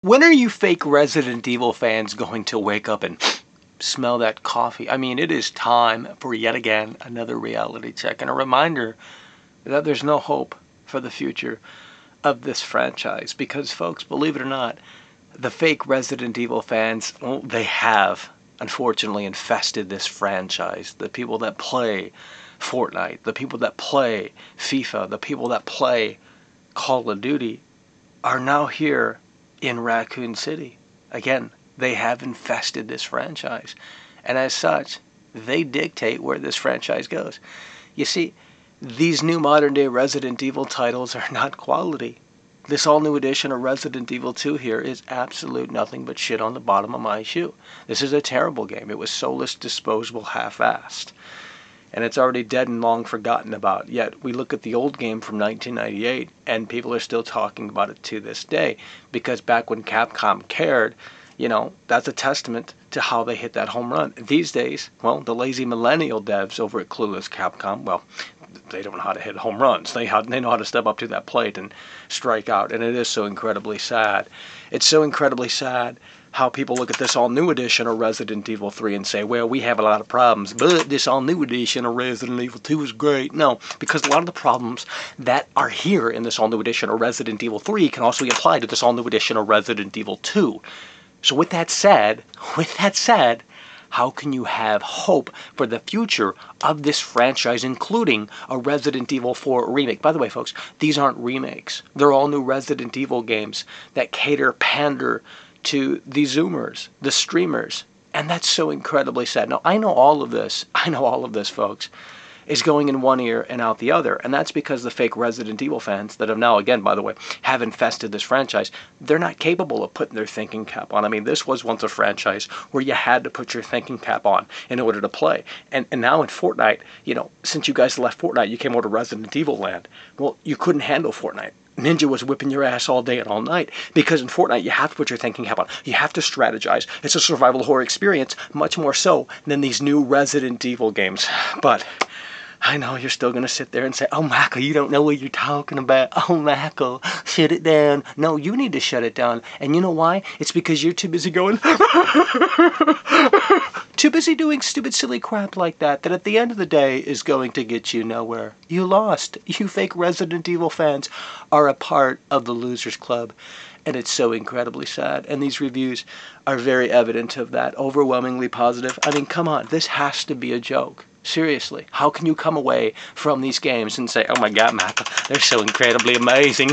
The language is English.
When are you fake Resident Evil fans going to wake up and smell that coffee? I mean, it is time for yet again another reality check and a reminder that there's no hope for the future of this franchise. Because, folks, believe it or not, the fake Resident Evil fans, well, they have unfortunately infested this franchise. The people that play Fortnite, the people that play FIFA, the people that play Call of Duty are now here in Raccoon City. Again, they have infested this franchise. And as such, they dictate where this franchise goes. You see, these new modern day Resident Evil titles are not quality. This all new edition of Resident Evil 2 here is absolute nothing but shit on the bottom of my shoe. This is a terrible game. It was soulless, disposable, half-assed. And it's already dead and long forgotten about. Yet we look at the old game from 1998 and people are still talking about it to this day. Because back when Capcom cared, that's a testament to how they hit that home run. These days, well, the lazy millennial devs over at Clueless Capcom, well, they don't know how to hit home runs. They know how to step up to that plate and strike out. And it is so incredibly sad. It's so incredibly sad how people look at this all-new edition of Resident Evil 3 and say, well, we have a lot of problems, but this all-new edition of Resident Evil 2 is great. No, because a lot of the problems that are here in this all-new edition of Resident Evil 3 can also be applied to this all-new edition of Resident Evil 2. So with that said, how can you have hope for the future of this franchise, including a Resident Evil 4 remake? By the way, folks, these aren't remakes. They're all new Resident Evil games that pander to the Zoomers, the streamers. And that's so incredibly sad. Now, I know all of this, folks, is going in one ear and out the other. And that's because the fake Resident Evil fans that have now, again, by the way, have infested this franchise, they're not capable of putting their thinking cap on. I mean, this was once a franchise where you had to put your thinking cap on in order to play. And now in Fortnite, since you guys left Fortnite, you came over to Resident Evil land. Well, you couldn't handle Fortnite. Ninja was whipping your ass all day and all night, because in Fortnite you have to put your thinking cap on. You have to strategize. It's a survival horror experience, much more so than these new Resident Evil games. But I know you're still going to sit there and say, oh, Michael, you don't know what you're talking about. Oh, Michael, shut it down. No, you need to shut it down. And you know why? It's because you're too busy going, too busy doing stupid, silly crap like that at the end of the day is going to get you nowhere. You lost. You fake Resident Evil fans are a part of the Losers Club. And it's so incredibly sad. And these reviews are very evident of that. Overwhelmingly positive. I mean, come on. This has to be a joke. Seriously, how can you come away from these games and say, oh my God, Michael, they're so incredibly amazing?